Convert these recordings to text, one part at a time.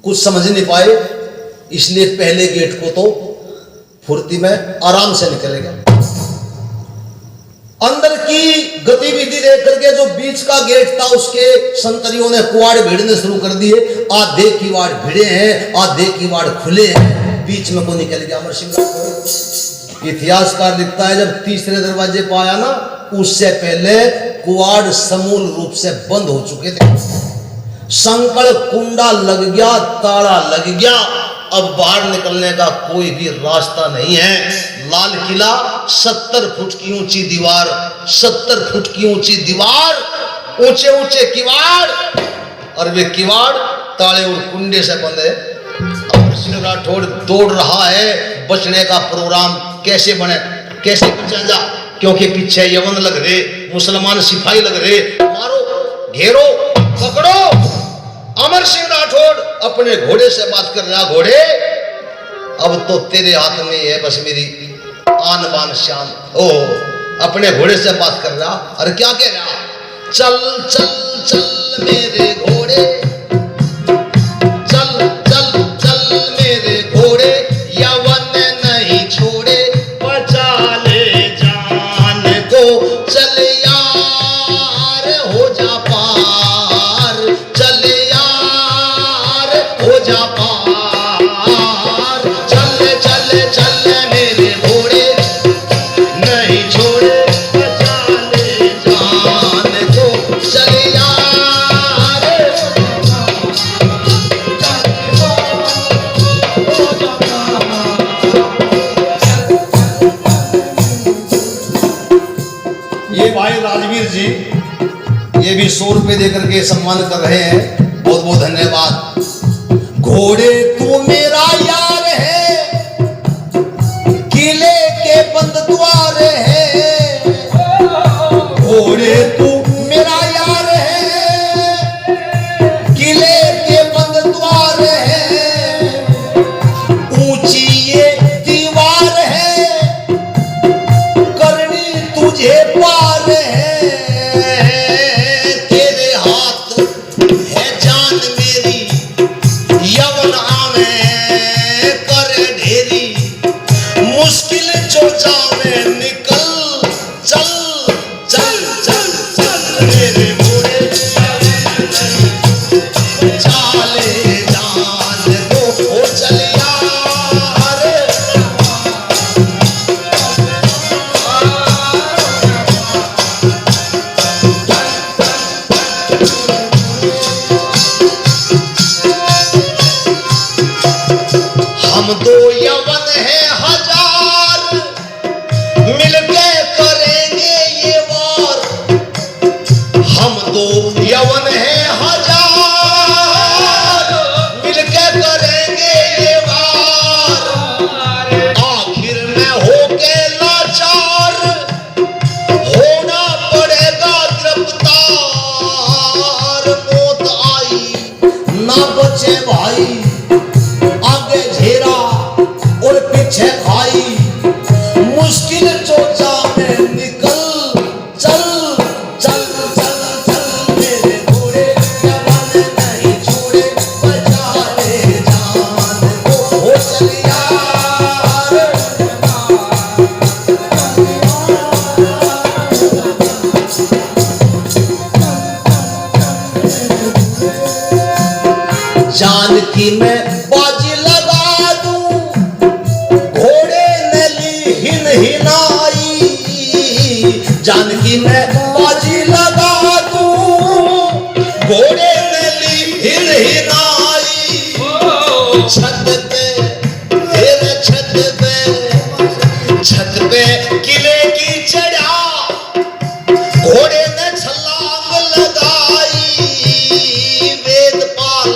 कुछ समझ नहीं पाए, इसलिए पहले गेट को तो फुर्ती में आराम से निकलेगा। अंदर की गतिविधि देख करके जो बीच का गेट था उसके संतरियों ने कुआड़ भिड़ने शुरू कर दिए। आधे किवाड़ भिड़े हैं, आधे किवाड़ खुले हैं, बीच में को निकल गया अमर सिंह। इतिहासकार लिखता है जब तीसरे दरवाजे पर आया ना, उससे पहले कुआड़ समूल रूप से बंद हो चुके थे। संकड़ कुंडा लग गया, ताला लग गया, अब बाहर निकलने का कोई भी रास्ता नहीं है। लाल किला 70 फुट की ऊंची दीवार, 70 फुट की ऊंची दीवार, ऊंचे ऊंचे किवाड़, और वे किवाड़ ताले और कुंडे से बंद है। अमर सिंह राठौड़ दौड़ रहा है, बचने का प्रोग्राम कैसे बने, कैसे बचा जा, क्योंकि पीछे यवन लग रहे, मुसलमान सिपाही लग रहे, मारो, घेरो, पकड़ो। अमर सिंह राठौड़ अपने घोड़े से बात कर रहा, घोड़े अब तो तेरे हाथ में है बस मेरी आन बान शान। ओ अपने घोड़े से बात कर रहा, अरे क्या कह रहा, चल चल चल मेरे घोड़े, चल चल चल मेरे घोड़े, यवन नहीं छोड़े, बचा ले जान को, चल यार हो जा पार, चल यार हो जा पार, चल चल चल मेरे घोड़े नहीं छोड़े, बचा ले जान को, चल यार। ये भाई राजवीर जी, ये भी 100 रुपए देकर के सम्मान कर रहे हैं, बहुत बहुत धन्यवाद। घोड़े तू मेरा यार है, किले के बंद द्वार है, घोड़े तू मेरा यार है, किले के बंद द्वार है, ऊंची ये दीवार है, करनी तुझे पार है, तेरे हाथ है जान मेरी, यवन आवे कर ढेरी, मुश्किल जो जावे निकल, चल चल चल चल मेरे घोड़े, चाले जान को, ओ चल यार। हम दो यवन है हजार, मिलके करेंगे ये वार, हम दो यवन है हजार, मिलके करेंगे ये वार, आखिर में होके लाचार, होना पड़ेगा गिरफ्तार, मौत आई ना बचे भाई, आगे घेरा और पीछे खाई, मुश्किल चोचा में निकल, चल चल चल चल मेरे घोड़े, यवन नहीं छोड़े, बचा ले जान को, ओ चल यार। जान की मैं बाजी लगा दूं, घोड़े ने ली हिन हिनाई, जानकी मैं बाजी लगा दूं, घोड़े ने ली हिन हिनाई, छत पे तेरे छत पे किले की चढ़ा, घोड़े ने छलांग लगाई, वेदपाल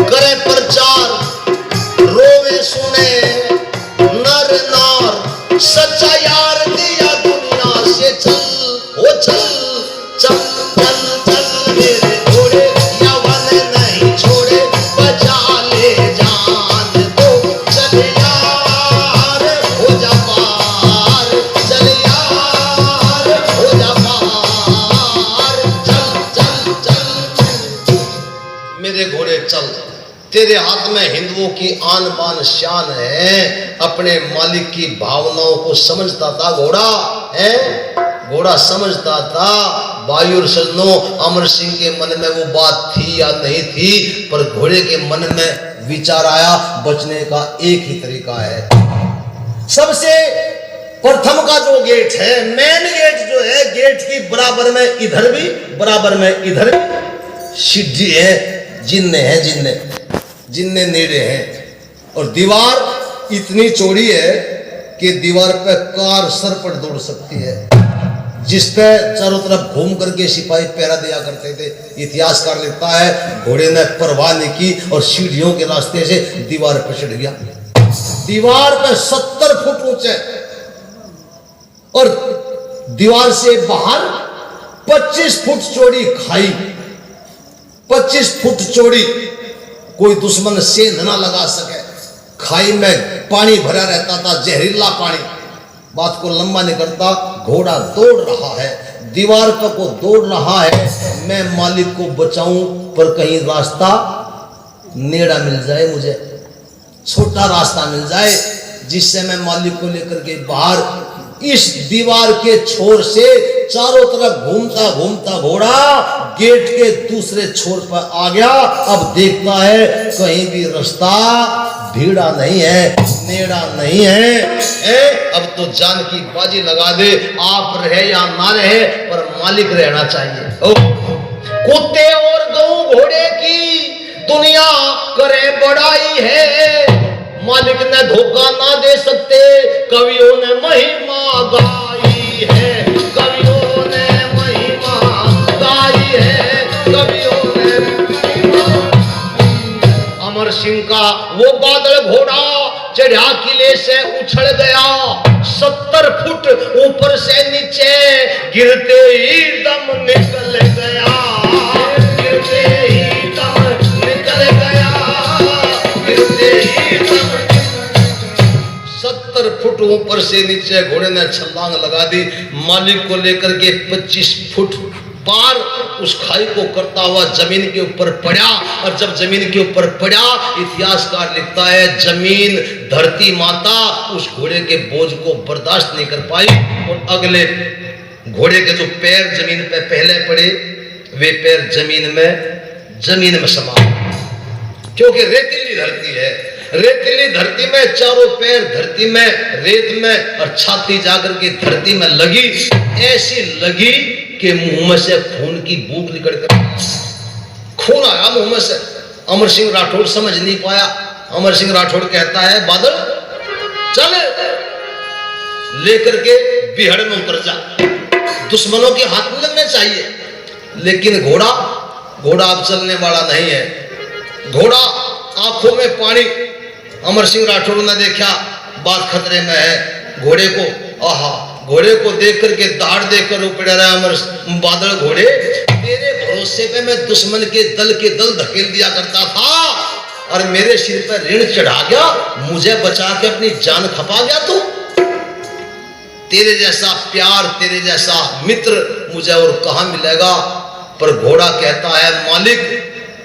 करे पर में हिंदुओं की आन बान शान है, अपने मालिक की भावनाओं को समझता था घोड़ा है। घोड़ा समझता था। भाई और सज्जनों, अमर सिंह के मन में वो बात थी या नहीं थी, पर घोड़े के मन में विचार आया, बचने का एक ही तरीका है। सबसे प्रथम का जो गेट है, मेन गेट जो है, गेट की बराबर में इधर भी, बराबर में इधर भी सीढ़ी है, जिन्ने नेड़े हैं, और दीवार इतनी चौड़ी है कि दीवार पे कार सरपट दौड़ सकती है, जिस पे चारों तरफ घूम करके सिपाही पहरा दिया करते थे। इतिहासकार लिखता है घोड़े ने परवाह नहीं की और सीढ़ियों के रास्ते से दीवार पर चढ़ गया। दीवार पे 70 फुट ऊंचे और दीवार से बाहर 25 फुट चौड़ी खाई, 25 फुट चौड़ी, कोई दुश्मन सेंध ना लगा सके। खाई में पानी भरा रहता था, जहरीला पानी। बात को लंबा नहीं करता, घोड़ा दौड़ रहा है, दीवार पर को दौड़ रहा है, मैं मालिक को बचाऊं पर कहीं रास्ता नेड़ा मिल जाए, मुझे छोटा रास्ता मिल जाए जिससे मैं मालिक को लेकर के बाहर इस दीवार के छोर से चारों तरफ घूमता घूमता घोड़ा गेट के दूसरे छोर पर आ गया। अब देखता है कहीं भी रास्ता भीड़ा नहीं है, नेड़ा नहीं है। अब तो जान की बाजी लगा दे, आप रहे या ना रहे पर मालिक रहना चाहिए। कुत्ते और गऊ घोड़े की दुनिया करे बड़ाई है, मालिक ने धोखा ना दे सकते, कवियों ने महिमा गाई है, कवियों ने महिमा गाई है, कवियों ने अमर सिंह का वो बादल घोड़ा चढ़ा किले से उछल गया, 70 फुट ऊपर से नीचे गिरते ही दम निकल गया, गिरते ही दम निकल गया, गिरते ही दम। 70 फुट ऊपर से नीचे घोड़े ने छलांग लगा दी, मालिक को लेकर के 25 फुट पार उस खाई को करता हुआ जमीन के ऊपर पड़ा। और जब जमीन के ऊपर पड़ा, इतिहासकार लिखता है जमीन धरती माता उस घोड़े के बोझ को बर्दाश्त नहीं कर पाई और अगले घोड़े के जो पैर जमीन पे पहले पड़े वे पैर जमीन में समा, क्योंकि रेतीली धरती है। रेतीली धरती में चारों पैर धरती में रेत में और छाती जाकर के धरती में लगी, ऐसी लगी कि मुंह में से खून की बूक निकल कर खून आया मुंह में से। अमर सिंह राठौड़ समझ नहीं पाया। अमर सिंह राठौड़ कहता है बादल चल लेकर के बिहड़ में उतर जा, दुश्मनों के हाथ में लगने चाहिए। लेकिन घोड़ा अब चलने वाला नहीं है। घोड़ा आंखों में पानी। अमर सिंह राठौड़ ने देखा बात खतरे में है। घोड़े को देख करके दाढ़ देकर ऊपर रहा अमर बादल घोड़े, तेरे भरोसे पे मैं दुश्मन के दल धकेल दिया करता था और मेरे सिर पर ऋण चढ़ा गया, मुझे बचा के अपनी जान खपा गया तू। तेरे जैसा प्यार, तेरे जैसा मित्र मुझे और कहां मिलेगा। पर घोड़ा कहता है मालिक,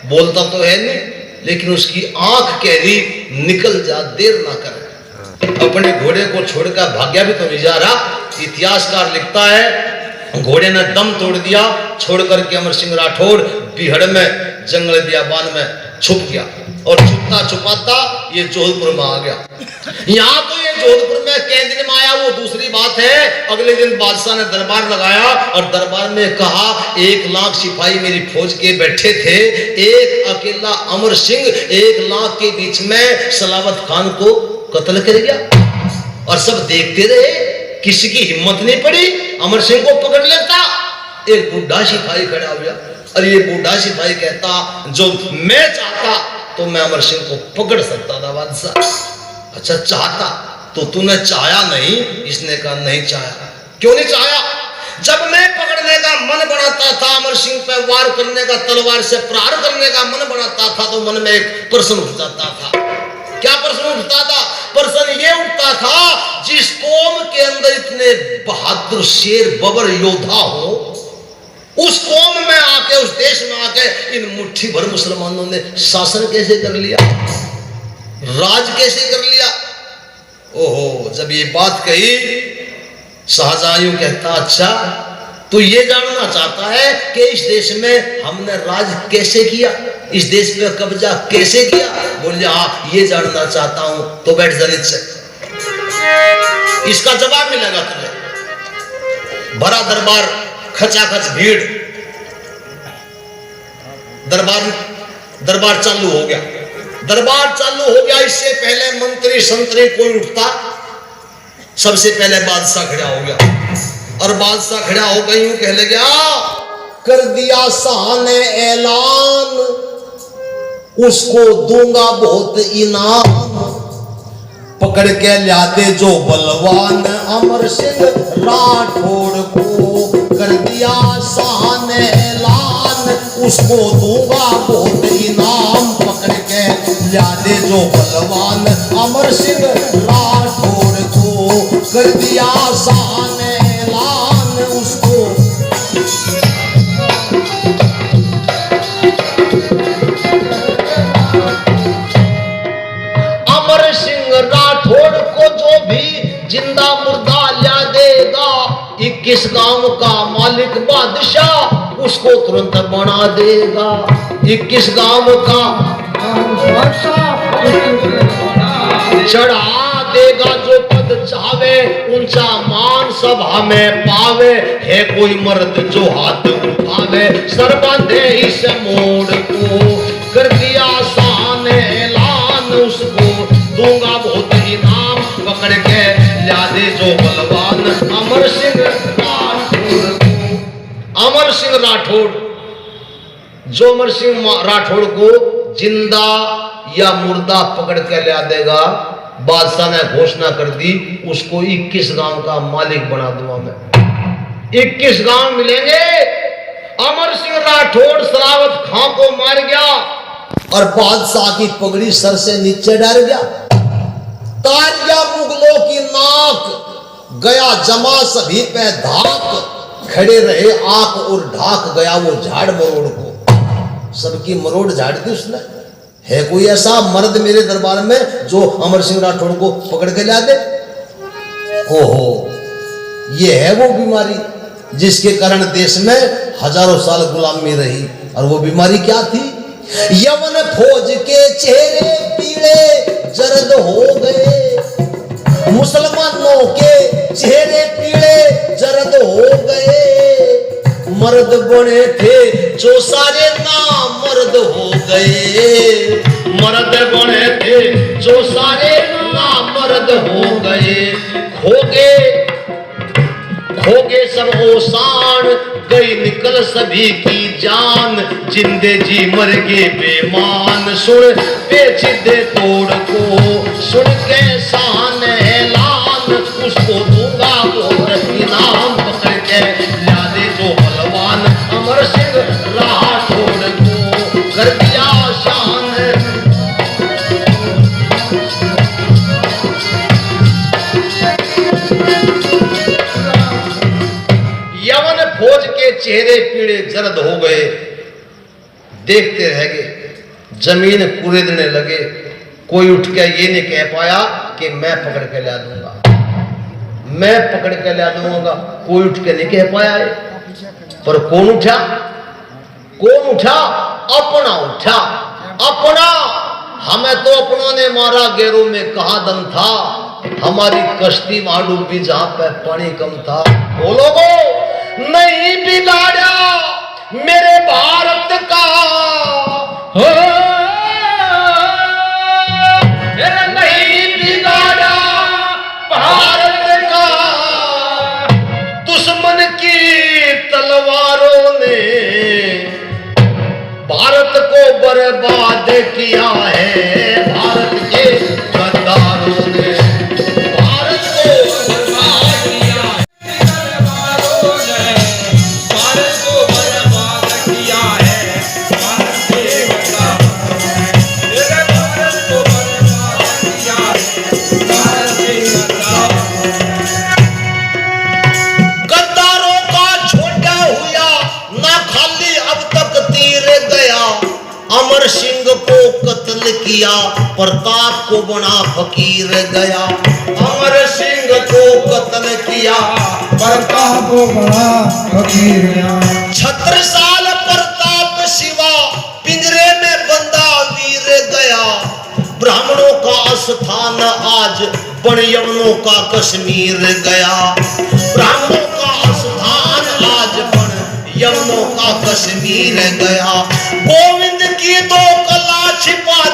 बोलता तो है नहीं लेकिन उसकी आंख कह रही निकल जा, देर ना कर। अपने घोड़े को छोड़कर भाग्या भी तो नहीं जा रहा। इतिहासकार लिखता है घोड़े ने दम तोड़ दिया, छोड़ करके अमर सिंह राठौड़ बिहड़ में जंगल बियाबान में छुप गया और छुपता छुपाता ये जोधपुर में आ गया। यहाँ तो ये जोधपुर में कैद दिन में आया वो दूसरी बात है। अगले दिन बादशाह ने दरबार लगाया और दरबार में कहा 1 लाख सिपाही मेरी फौज के बैठे थे, एक अकेला अमर सिंह 1 लाख के बीच में सलावत खान को कत्ल कर गया। और सब देखते रहे, किसी की हिम्मत नहीं पड़ी अमर सिंह को पकड़ लेता। एक बूढ़ा सिपाही खड़ा हो गया और ये बूढ़ा सिपाही कहता जो मैं चाहता तो मैं अमर सिंह को पकड़ सकता था बादशाह। अच्छा चाहता तो तूने चाहा नहीं। इसने कहा नहीं चाहा। क्यों नहीं चाहा? जब मैं पकड़ने का मन बनाता था, अमर सिंह पे वार करने का, तलवार से प्रहार करने का मन बनाता था तो मन में एक प्रश्न उठ जाता था। क्या प्रश्न उठता था? प्रश्न ये उठता था जिस कौम के अंदर इतने बहादुर शेर बबर योद्धा हो, उस कौम में आके, उस देश में आके इन मुट्ठी भर मुसलमानों ने शासन कैसे कर लिया? राज कैसे कर लिया? ओहो, जब ये बात कही शाहजहां यूं कहता, अच्छा तो ये जानना चाहता है कि इस देश में हमने राज कैसे किया, इस देश पे कब्जा कैसे किया? बोले हाँ ये जानना चाहता हूं। तो बैठ जा नीचे, इसका जवाब मिलेगा तुम्हें। भरा दरबार, खचाखच भीड़, दरबार चालू हो गया। दरबार चालू हो गया, इससे पहले मंत्री संतरी कोई उठता, सबसे पहले बादशाह खड़ा हो गया। और बादशाह खड़ा हो गई, कहने लगा, कर दिया शाह ने ऐलान, उसको दूंगा बहुत इनाम, पकड़ के लाते जो बलवान अमर सिंह राठौड़ को। कर दिया शाह ने ऐलान, उसको दूंगा बहुत इनाम, पकड़ के लाते जो बलवान अमर सिंह राठौड़ को। कर दिया शाह ने ऐलान, उसको अमर सिंह राठौड़ को जो भी जिंदा मुर्दा ला देगा, 21 गांव का मालिक बादशाह उसको तुरंत बना देगा। 21 गांव का चढ़ा देगा जो पद चाहे, ऊंचा मान सभा में पावे, है कोई मर्द जो हाथ उठावे, सर बांधे इस मोड़ को। कर दिया शाह ने ऐलान, उसको दूंगा बहुत इनाम, पकड़ के ला दे जो बलवान अमर सिंह राठौड़ को। अमर सिंह राठौड़, जो अमर सिंह राठौड़ को जिंदा या मुर्दा पकड़ के ला देगा, बादशाह ने घोषणा कर दी, उसको 21 गांव का मालिक बना दूंगा मैं। 21 गांव मिलेंगे। अमर सिंह राठौड़ सरावत खां को मार गया और बादशाह की पगड़ी सर से नीचे डाल गया। तार गया मुगलों की नाक, गया जमा सभी पे धाक, खड़े रहे आंख और ढाक गया वो झाड़ मरोड़ को। सबकी मरोड़ झाड़ दी उसने। है कोई ऐसा मर्द मेरे दरबार में जो अमर सिंह राठौड़ को पकड़ के ला दे? ओहो, ये है वो बीमारी जिसके कारण देश में हजारों साल गुलामी रही। और वो बीमारी क्या थी? यवन फौज के चेहरे पीले जर्द हो गए, मुसलमानों के चेहरे पीले जर्द हो गए, मर्द बने थे जो सारे नामर्द हो गए, मर्द बने थे जो सारे नामर्द हो गए। खोगे सब ओसान, गई निकल सभी की जान, जिंदे जी मर गए बेमान, सुन पेचिदे तोड़ को। सुन के शान ऐलान, उसको दूंगा बहुत इनाम, पकड़ के ला दे जो बलवान अमर सिंह राठौड़ को। कर दिया शान यवन फौज के चेहरे पीड़े जर्द हो गए, देखते रह गए, जमीन कुरेदने लगे। कोई उठ के ये नहीं कह पाया कि मैं पकड़ के ला दूंगा, मैं पकड़ के ला दूंगा। कोई उठ के नहीं कह पाया है। पर कौन उठा? कौन उठा? अपना उठा, अपना। हमें तो अपनों ने मारा, गैरों में कहां दम था, हमारी कश्ती वहां डूबी जहां पे पानी कम था। वो लोगों नहीं बिगाड़ा मेरे भारत का, नहीं बिगाड़ा भारत का, दुश्मन की तलवारों ने भारत को बर्बाद किया है, भारत के गद्दारों ने भारत को बर्बाद किया है, गद्दारों ने भारत को बर्बाद किया है, भारत के गद्दारों ने भारत को बर्बाद किया है, भारत के गद्दारों का छोटा हुआ ना खाली अब तक तीर गया, अमर सिंह को कत्ल किया। प्रताप को बना फकीर गया। अमर सिंह को कत्ल किया, प्रताप को बड़ा फकीर गया। 76 साल प्रताप शिवा पिंजरे में बंदा वीर गया। ब्राह्मणों का स्थान आज बन यवनों का कश्मीर गया। ब्राह्मणों का स्थान आज बन यवनों का कश्मीर गया। गोविंद की 2 कला छिपा